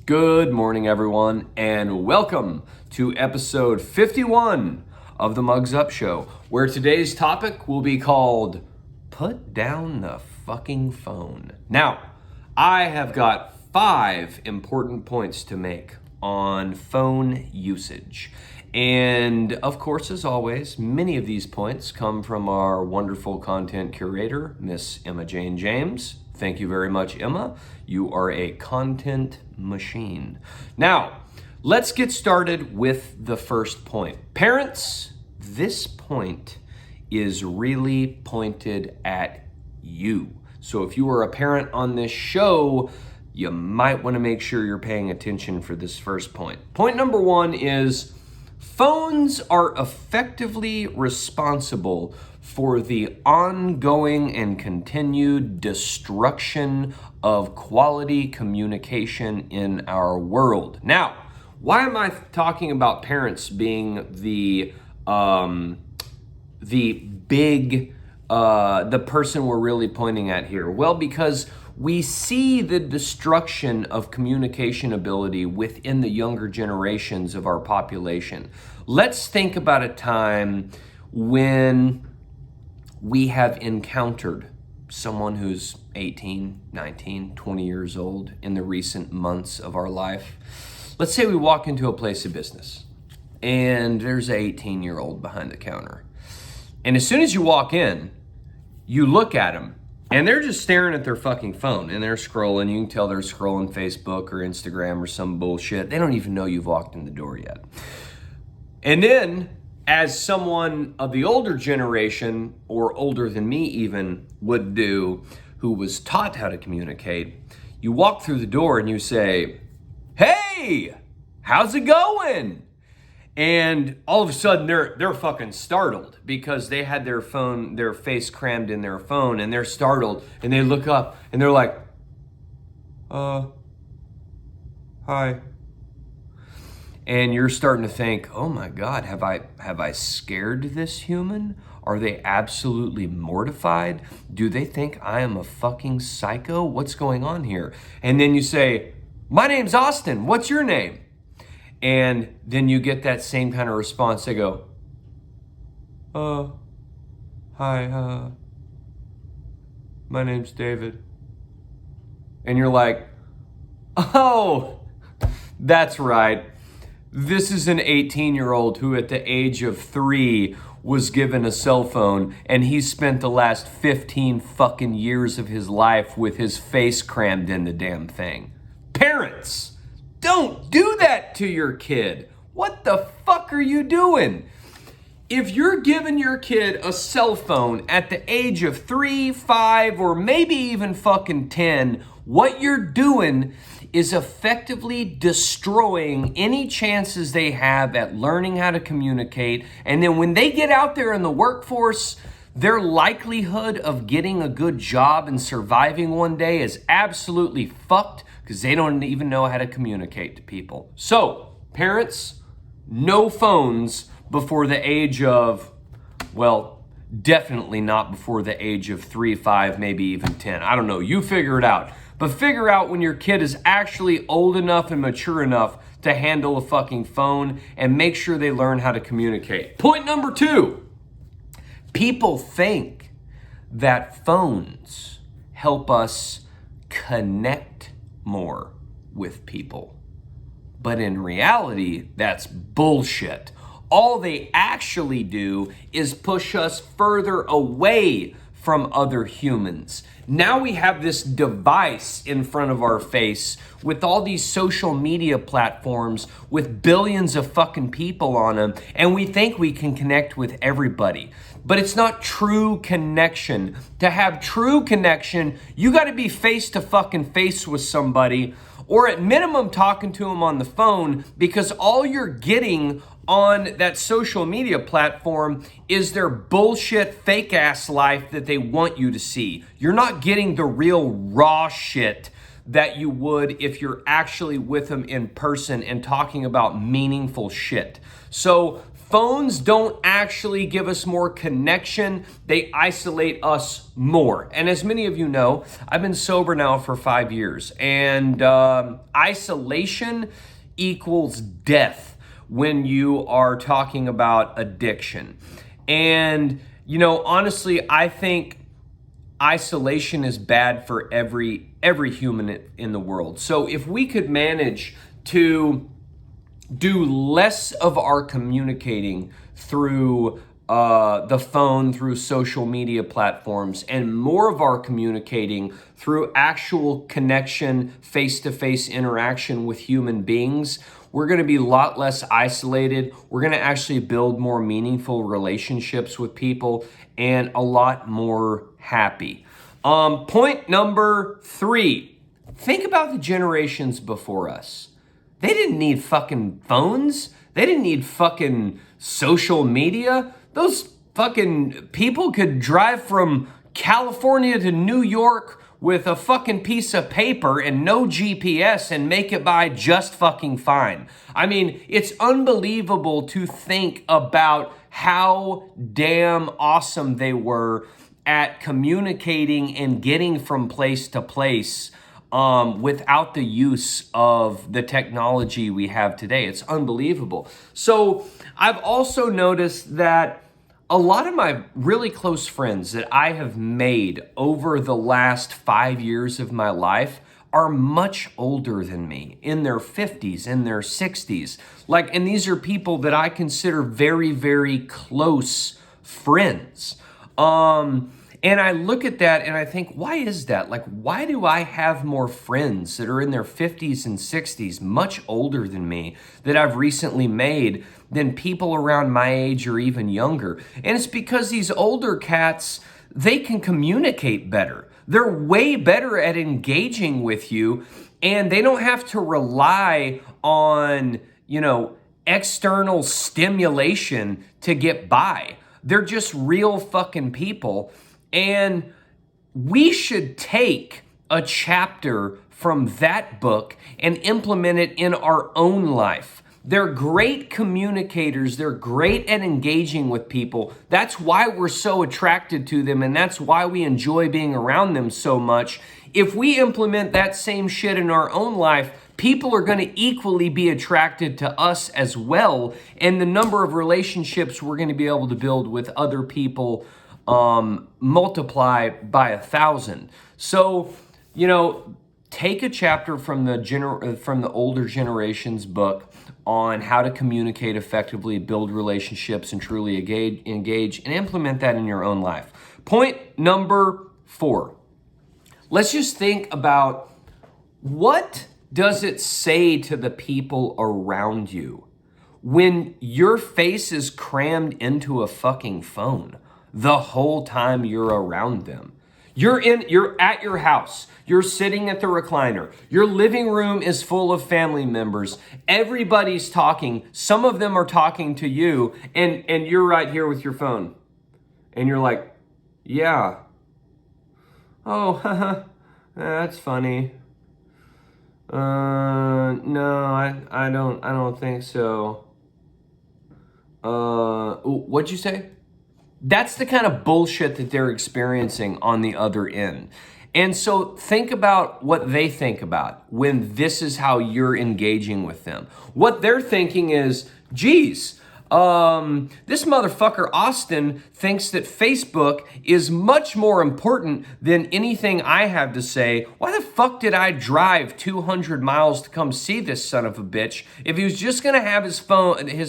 Good morning, everyone, and welcome to episode 51 of the Mugs Up Show, where today's topic will be called Put Down the Fucking Phone. Now, I have got 5 important points to make on phone usage. And of course, as always, many of these points come from our wonderful content curator, Miss Emma Jane James. Thank you very much, Emma. You are a content machine. Now, let's get started with the first point. Parents, this point is really pointed at you. So if you are a parent on this show, you might want to make sure you're paying attention for this first point. Point number 1 is phones are effectively responsible for the ongoing and continued destruction of quality communication in our world. Now, why am I talking about parents being the person we're really pointing at here? Well, because we see the destruction of communication ability within the younger generations of our population. Let's think about a time when we have encountered someone who's 18, 19, 20 years old in the recent months of our life. Let's say we walk into a place of business and there's an 18-year-old behind the counter. And as soon as you walk in, you look at them and they're just staring at their fucking phone and they're scrolling. You can tell they're scrolling Facebook or Instagram or some bullshit. They don't even know you've walked in the door yet. And then, as someone of the older generation, or older than me even, would do, who was taught how to communicate, you walk through the door and you say, "Hey, how's it going?" And all of a sudden they're fucking startled because they had their face crammed in their phone, and they're startled and they look up and they're like, hi. And you're starting to think, oh my God, have I scared this human? Are they absolutely mortified? Do they think I am a fucking psycho? What's going on here? And then you say, "My name's Austin. What's your name?" And then you get that same kind of response. They go, hi, my name's David. And you're like, oh, that's right. This is an 18-year-old who at the age of 3 was given a cell phone, and he spent the last 15 fucking years of his life with his face crammed in the damn thing. Parents, don't do that to your kid. What the fuck are you doing? If you're giving your kid a cell phone at the age of 3, 5, or maybe even fucking 10, what you're doing is effectively destroying any chances they have at learning how to communicate. And then when they get out there in the workforce, their likelihood of getting a good job and surviving one day is absolutely fucked because they don't even know how to communicate to people. So, parents, no phones before the age of, well, definitely not before the age of 3, 5, maybe even 10. I don't know. You figure it out. But figure out when your kid is actually old enough and mature enough to handle a fucking phone, and make sure they learn how to communicate. Point number 2. People think that phones help us connect more with people. But in reality, that's bullshit. All they actually do is push us further away from other humans. Now we have this device in front of our face with all these social media platforms with billions of fucking people on them, and we think we can connect with everybody. But it's not true connection. To have true connection, you got to be face to fucking face with somebody, or at minimum talking to them on the phone, because all you're getting on that social media platform is their bullshit fake ass life that they want you to see. You're not getting the real raw shit that you would if you're actually with them in person and talking about meaningful shit. So phones don't actually give us more connection. They isolate us more. And as many of you know, I've been sober now for 5 years. And isolation equals death when you are talking about addiction. And, you know, honestly, I think isolation is bad for every human in the world. So if we could manage to do less of our communicating through the phone, through social media platforms, and more of our communicating through actual connection, face-to-face interaction with human beings, we're going to be a lot less isolated. We're going to actually build more meaningful relationships with people and a lot more happy. Point number 3, think about the generations before us. They didn't need fucking phones. They didn't need fucking social media. Those fucking people could drive from California to New York with a fucking piece of paper and no GPS and make it by just fucking fine. I mean, it's unbelievable to think about how damn awesome they were at communicating and getting from place to place without the use of the technology we have today. It's unbelievable. So I've also noticed that a lot of my really close friends that I have made over the last 5 years of my life are much older than me, in their 50s, in their 60s. And these are people that I consider very, very close friends. And I look at that and I think, why is that? Why do I have more friends that are in their 50s and 60s, much older than me, that I've recently made than people around my age or even younger? And it's because these older cats, they can communicate better. They're way better at engaging with you, and they don't have to rely on, external stimulation to get by. They're just real fucking people. And we should take a chapter from that book and implement it in our own life. They're great communicators. They're great at engaging with people. That's why we're so attracted to them, and that's why we enjoy being around them so much. If we implement that same shit in our own life, people are going to equally be attracted to us as well. And the number of relationships we're going to be able to build with other people multiply by 1,000. So, take a chapter from the older generation's book on how to communicate effectively, build relationships, and truly engage, and implement that in your own life. Point number 4. Let's just think about, what does it say to the people around you when your face is crammed into a fucking phone the whole time you're around them? You're at your house. You're sitting at the recliner. Your living room is full of family members. Everybody's talking. Some of them are talking to you, and you're right here with your phone. And you're like, yeah. Oh, that's funny. No, I don't think so. What'd you say? That's the kind of bullshit that they're experiencing on the other end. And so think about what they think about when this is how you're engaging with them. What they're thinking is, geez, this motherfucker Austin thinks that Facebook is much more important than anything I have to say. Why the fuck did I drive 200 miles to come see this son of a bitch if he was just gonna have his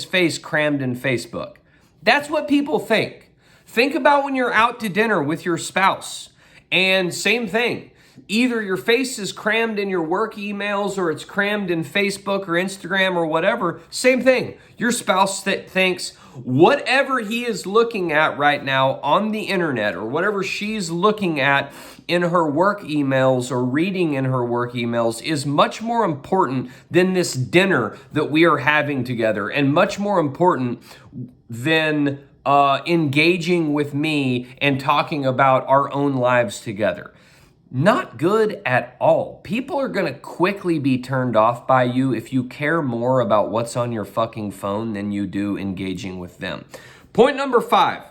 face crammed in Facebook? That's what people think. Think about when you're out to dinner with your spouse, and same thing. Either your face is crammed in your work emails or it's crammed in Facebook or Instagram or whatever. Same thing. Your spouse thinks whatever he is looking at right now on the internet or whatever she's looking at in her work emails or reading in her work emails is much more important than this dinner that we are having together, and much more important than engaging with me and talking about our own lives together. not good at all. People are going to quickly be turned off by you if you care more about what's on your fucking phone than you do engaging with them. Point number 5.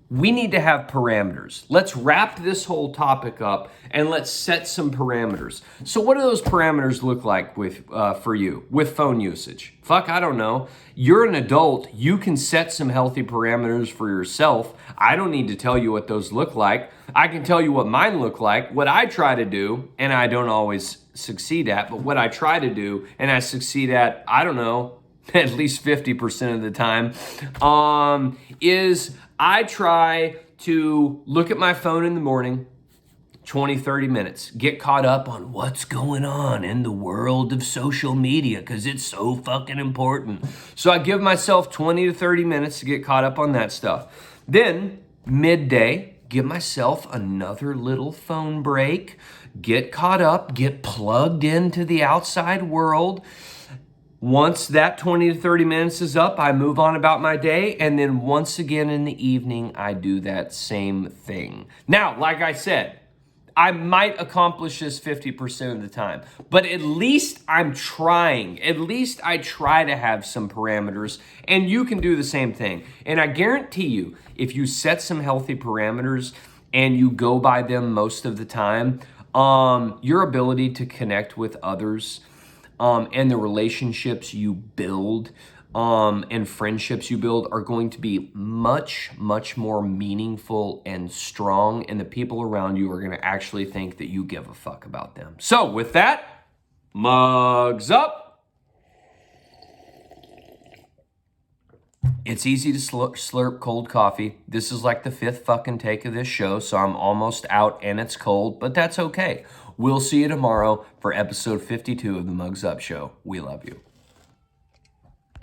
We need to have parameters. Let's wrap this whole topic up and let's set some parameters. So what do those parameters look like for you with phone usage? Fuck, I don't know. You're an adult. You can set some healthy parameters for yourself. I don't need to tell you what those look like. I can tell you what mine look like. What I try to do, and I don't always succeed at, but what I try to do and I succeed at, I don't know, at least 50% of the time, is I try to look at my phone in the morning, 20, 30 minutes, get caught up on what's going on in the world of social media because it's so fucking important. So I give myself 20 to 30 minutes to get caught up on that stuff. Then midday, give myself another little phone break, get caught up, get plugged into the outside world. Once that 20 to 30 minutes is up, I move on about my day. And then once again in the evening, I do that same thing. Now, like I said, I might accomplish this 50% of the time, but at least I'm trying. At least I try to have some parameters, and you can do the same thing. And I guarantee you, if you set some healthy parameters and you go by them most of the time, your ability to connect with others and the relationships you build and friendships you build are going to be much, much more meaningful and strong. And the people around you are going to actually think that you give a fuck about them. So with that, mugs up. It's easy to slurp cold coffee. This is like the 5th fucking take of this show, so I'm almost out and it's cold, but that's okay. We'll see you tomorrow for episode 52 of the Mugs Up Show. We love you.